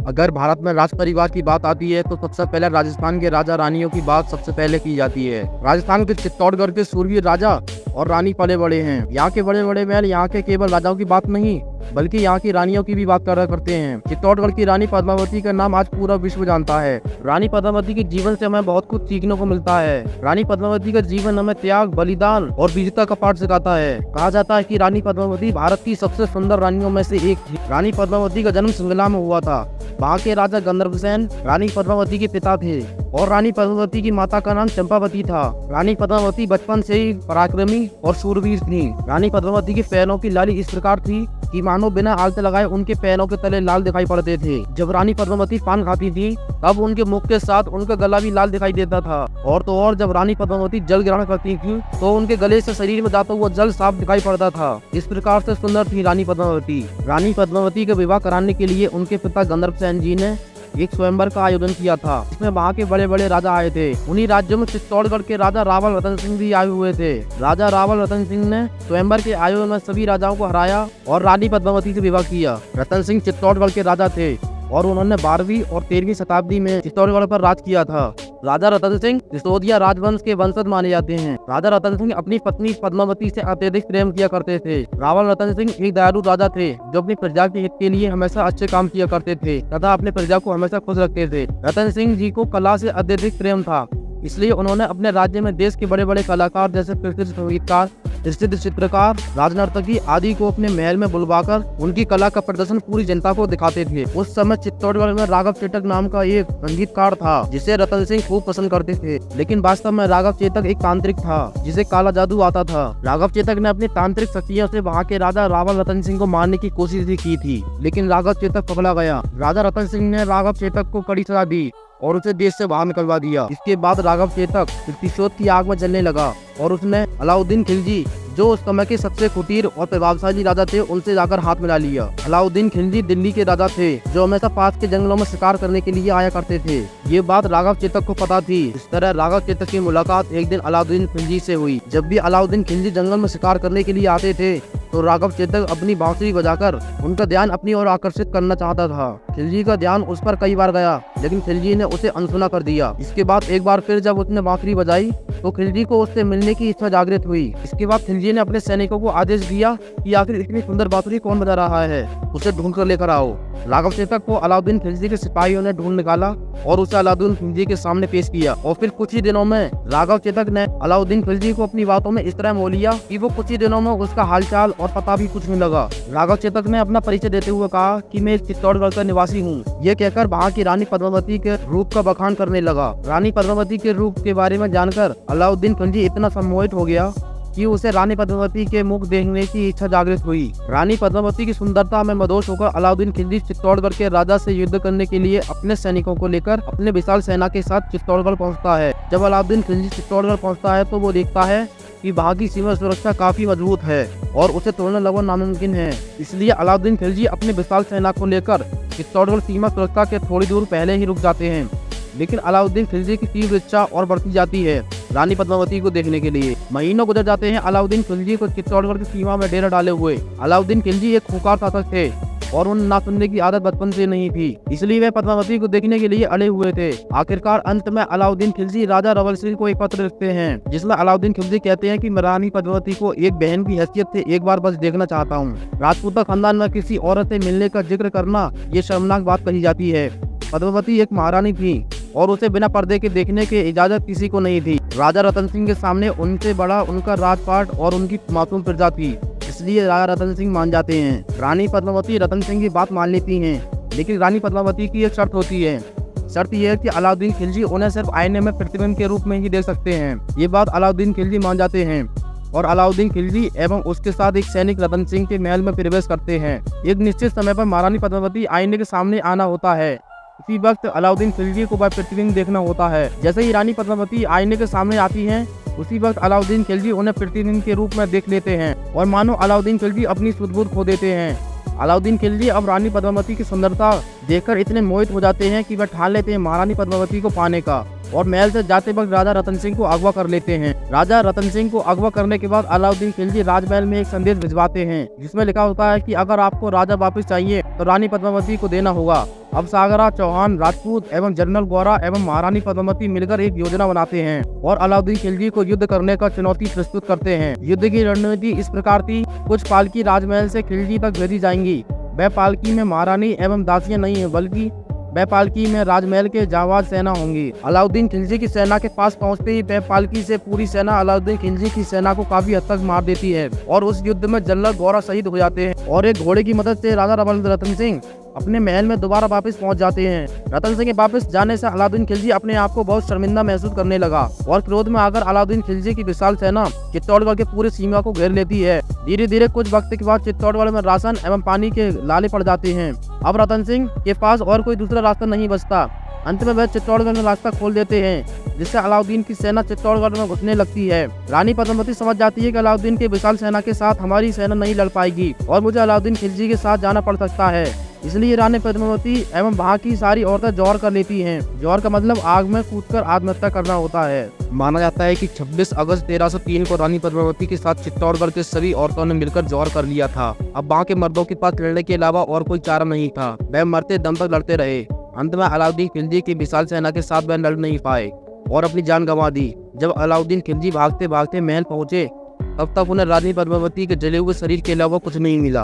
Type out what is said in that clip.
अगर भारत में राज परिवार की बात आती है तो सबसे पहले राजस्थान के राजा रानियों की बात सबसे पहले की जाती है। राजस्थान के चित्तौड़गढ़ के सूरवीर राजा और रानी पले बड़े हैं। यहाँ के बड़े बड़े महल यहाँ के केवल राजाओं की बात नहीं बल्कि यहाँ की रानियों की भी बात करा करते हैं। चित्तौड़गढ़ की रानी पद्मावती का नाम आज पूरा विश्व जानता है। रानी पद्मावती के जीवन से हमें बहुत कुछ सीखने को मिलता है। रानी पद्मावती का जीवन हमें त्याग, बलिदान और वीरता का पाठ सिखाता है। कहा जाता है कि रानी पद्मावती भारत की सबसे सुंदर रानियों में से एक थी। रानी पद्मावती का जन्म सिंगला में हुआ था। वहाँ के राजा गंधर्वसेन रानी पद्मावती के पिता थे और रानी पद्मावती की माता का नाम चंपावती था। रानी पद्मावती बचपन से ही पराक्रमी और शूरवीर थी। रानी पद्मावती के पैरों की लाली इस प्रकार थी कि मानो बिना आग लगाए उनके पैरों के तले लाल दिखाई पड़ते थे। जब रानी पद्मावती पान खाती थी तब उनके मुख के साथ उनका गला भी लाल दिखाई देता था। और तो और जब रानी पद्मावती जल ग्रहण करती थी तो उनके गले से शरीर में जाता हुआ जल साफ दिखाई पड़ता था। इस प्रकार से सुंदर थी रानी पद्मावती। रानी पद्मावती का विवाह कराने के लिए उनके पिता गंधर्वसेन जी ने एक स्वयंवर का आयोजन किया था। इसमें वहाँ के बड़े बड़े राजा आए थे। उन्हीं राज्यों में चित्तौड़गढ़ के राजा रावल रतन सिंह भी आए हुए थे। राजा रावल रतन सिंह ने स्वयंवर के आयोजन में सभी राजाओं को हराया और रानी पद्मावती से विवाह किया। रतन सिंह चित्तौड़गढ़ के राजा थे और उन्होंने 12वीं और 13वीं शताब्दी में चित्तौड़गढ़ पर राज किया था। राजा रतन सिंह सिसोदिया राजवंश के वंशज माने जाते हैं। राजा रतन सिंह अपनी पत्नी पद्मावती से अत्यधिक प्रेम किया करते थे। रावल रतन सिंह एक दयालु राजा थे जो अपनी प्रजा के हित के लिए हमेशा अच्छे काम किया करते थे तथा अपने प्रजा को हमेशा खुश रखते थे। रतन सिंह जी को कला से अत्यधिक प्रेम था, इसलिए उन्होंने अपने राज्य में देश के बड़े बड़े कलाकार जैसे प्रसिद्ध संगीतकार, प्रसिद्ध चित्रकार, राजनर्तकी आदि को अपने महल में बुलवाकर उनकी कला का प्रदर्शन पूरी जनता को दिखाते थे। उस समय चित्तौड़गढ़ में राघव चेतक नाम का एक संगीतकार था जिसे रतन सिंह खूब पसंद करते थे। लेकिन वास्तव में राघव चेतक एक तांत्रिक था जिसे काला जादू आता था। राघव चेतक ने अपनी तांत्रिक शक्तियों से वहाँ के राजा रावल रतन सिंह को मारने की कोशिश भी की थी, लेकिन राघव चेतक पकड़ा गया। राजा रतन सिंह ने राघव चेतक को कड़ी सजा दी और उसे देश से बाहर निकलवा दिया। इसके बाद राघव चेतक प्रतिशोध की आग में जलने लगा और उसने अलाउद्दीन खिलजी जो उस समय के सबसे कुटीर और प्रभावशाली राजा थे उनसे जाकर हाथ मिला लिया। अलाउद्दीन खिलजी दिल्ली के राजा थे जो हमेशा पास के जंगलों में शिकार करने के लिए आया करते थे। ये बात राघव चेतक को पता थी। इस तरह राघव चेतक की मुलाकात एक दिन अलाउद्दीन खिलजी से हुई। जब भी अलाउद्दीन खिलजी जंगल में शिकार करने के लिए आते थे तो राघव चेतक अपनी बांसुरी बजाकर उनका ध्यान अपनी ओर आकर्षित करना चाहता था। खिलजी का ध्यान उस पर कई बार गया लेकिन खिलजी ने उसे अनसुना कर दिया। इसके बाद एक बार फिर जब उसने बांसुरी बजाई तो खिलजी को उससे मिलने की इच्छा जागृत हुई। इसके बाद खिलजी ने अपने सैनिकों को आदेश दिया कि आखिर इतनी सुंदर बांसुरी कौन बजा रहा है, उसे ढूंढ कर लेकर आओ। राघव चेतक को अलाउद्दीन खिलजी के सिपाहियों ने ढूंढ निकाला और उसे अलाउद्दीन खिलजी के सामने पेश किया। और फिर कुछ ही दिनों में राघव चेतक ने अलाउद्दीन खिलजी को अपनी बातों में इस तरह मोह लिया कि वो कुछ ही दिनों में उसका हालचाल और पता भी पूछने लगा। राघव चेतक ने अपना परिचय देते हुए कहा कि मैं चित्तौड़गढ़ का निवासी हूँ। ये कहकर वहाँ की रानी पद्मावती के रूप का बखान करने लगा। रानी पद्मावती के रूप के बारे में जानकर अलाउद्दीन खिलजी इतना सम्मोहित हो गया कि उसे रानी पद्मावती के मुख देखने की इच्छा जागृत हुई। रानी पद्मावती की सुंदरता में मदहोश होकर अलाउद्दीन खिलजी चित्तौड़गढ़ के राजा से युद्ध करने के लिए अपने सैनिकों को लेकर अपने विशाल सेना के साथ चित्तौड़गढ़ पहुंचता है। जब अलाउद्दीन खिलजी चित्तौड़गढ़ पहुंचता है तो वो देखता है कि वहाँ की सीमा सुरक्षा काफी मजबूत है और उसे तोड़ना लगभग नामुमकिन है। इसलिए अलाउद्दीन खिलजी अपने विशाल सेना को लेकर चित्तौड़गढ़ सीमा सुरक्षा के थोड़ी दूर पहले ही रुक जाते हैं। लेकिन अलाउद्दीन खिलजी की तीव्र इच्छा और बढ़ती जाती है रानी पद्मावती को देखने के लिए। महीनों गुजर जाते हैं अलाउद्दीन खिलजी को चित्तौड़गढ़ की सीमा में डेरा डाले हुए। अलाउद्दीन खिलजी एक खूंखार शासक थे और उन ना सुनने की आदत बचपन से नहीं थी, इसलिए वे पद्मावती को देखने के लिए अड़े हुए थे। आखिरकार अंत में अलाउद्दीन खिलजी राजा रवल सिंह को एक पत्र लिखते हैं जिसमें अलाउद्दीन खिलजी कहते हैं कि मैं रानी पद्मावती को एक बहन की हैसियत से एक बार बस देखना चाहता हूँ। राजपूता खानदान में किसी औरत से मिलने का जिक्र करना ये शर्मनाक बात कही जाती है। पद्मावती एक महारानी थी और उसे बिना पर्दे के देखने की इजाजत किसी को नहीं थी। राजा रतन सिंह के सामने उनसे बड़ा उनका राजपाट और उनकी मासूम प्रजा थी, इसलिए राजा रतन सिंह मान जाते हैं। रानी पद्मावती रतन सिंह की बात मान लेती हैं, लेकिन रानी पद्मावती की एक शर्त होती है। शर्त यह है कि अलाउद्दीन खिलजी उन्हें सिर्फ आईने में प्रतिबिंब के रूप में ही देख सकते हैं। ये बात अलाउद्दीन खिलजी मान जाते हैं और अलाउद्दीन खिलजी एवं उसके साथ एक सैनिक रतन सिंह के महल में प्रवेश करते हैं। एक निश्चित समय पर महारानी पद्मावती आईने के सामने आना होता है। इसी वक्त अलाउद्दीन खिलजी को वह प्रतिबिंब देखना होता है। जैसे ही रानी पद्मावती आईने के सामने आती हैं, उसी वक्त अलाउद्दीन खिलजी उन्हें प्रतिबिंब के रूप में देख लेते हैं और मानो अलाउद्दीन खिलजी अपनी सुध-बुध खो देते हैं। अलाउद्दीन खिलजी अब रानी पद्मावती की सुंदरता देखकर इतने मोहित हो जाते हैं कि वह ठान लेते हैं महारानी पद्मावती को पाने का। और महल से जाते वक्त राजा रतन सिंह को अगवा कर लेते हैं। राजा रतन सिंह को अगवा करने के बाद अलाउद्दीन खिलजी राजमहल में एक संदेश भिजवाते हैं, जिसमें लिखा होता है कि अगर आपको राजा वापस चाहिए तो रानी पद्मावती को देना होगा। अब सागरा, चौहान, राजपूत एवं जनरल गौरा एवं महारानी पद्मावती मिलकर एक योजना बनाते हैं और अलाउद्दीन खिलजी को युद्ध करने का चुनौती प्रस्तुत करते हैं। युद्ध की रणनीति इस प्रकार थी, कुछ पालकी राजमहल से खिलजी तक भेजी जाएंगी। वह पालकी में महारानी एवं दासियां नहीं है, बल्कि वह पालकी में राजमहल के जांबाज सेना होंगी। अलाउद्दीन खिलजी की सेना के पास पहुंचते ही वह पालकी से पूरी सेना अलाउद्दीन खिलजी की सेना को काफी हद तक मार देती है और उस युद्ध में जनरल गौरा शहीद हो जाते हैं और एक घोड़े की मदद से राजा रतन सिंह अपने महल में दोबारा वापस पहुंच जाते हैं। रतन सिंह के वापस जाने से अलाउद्दीन खिलजी अपने आप को बहुत शर्मिंदा महसूस करने लगा और क्रोध में आकर अलाउद्दीन खिलजी की विशाल सेना चित्तौड़गढ़ के पूरी सीमा को घेर लेती है। धीरे धीरे कुछ वक्त के बाद चित्तौड़गढ़ में राशन एवं पानी के लाले पड़ जाते हैं। अब रतन सिंह के पास और कोई दूसरा रास्ता नहीं बचता। अंत में वह चित्तौड़गढ़ में रास्ता खोल देते हैं, जिससे अलाउद्दीन की सेना चित्तौड़गढ़ में घुसने लगती है। रानी पद्मावती समझ जाती है कि अलाउद्दीन के विशाल सेना के साथ हमारी सेना नहीं लड़ पाएगी और मुझे अलाउद्दीन खिलजी के साथ जाना पड़ सकता है। इसलिए रानी पद्मावती एवं वहाँ की सारी औरतें जौहर कर लेती हैं। जौहर का मतलब आग में कूदकर आत्महत्या करना होता है। माना जाता है कि 26 अगस्त 1303 को रानी पद्मावती के साथ चित्तौड़गढ़ के सभी औरतों ने मिलकर जौहर कर लिया था। अब वहाँ के मर्दों के पास लड़ने के अलावा और कोई चारा नहीं था। वह मरते दम तक लड़ते रहे। अंत में अलाउद्दीन खिलजी की विशाल सेना के साथ वह लड़ नहीं पाए और अपनी जान गंवा दी। जब अलाउद्दीन खिलजी भागते भागते महल पहुंचे, तब तक उन्हें रानी पद्मावती के जले हुए शरीर के अलावा कुछ नहीं मिला।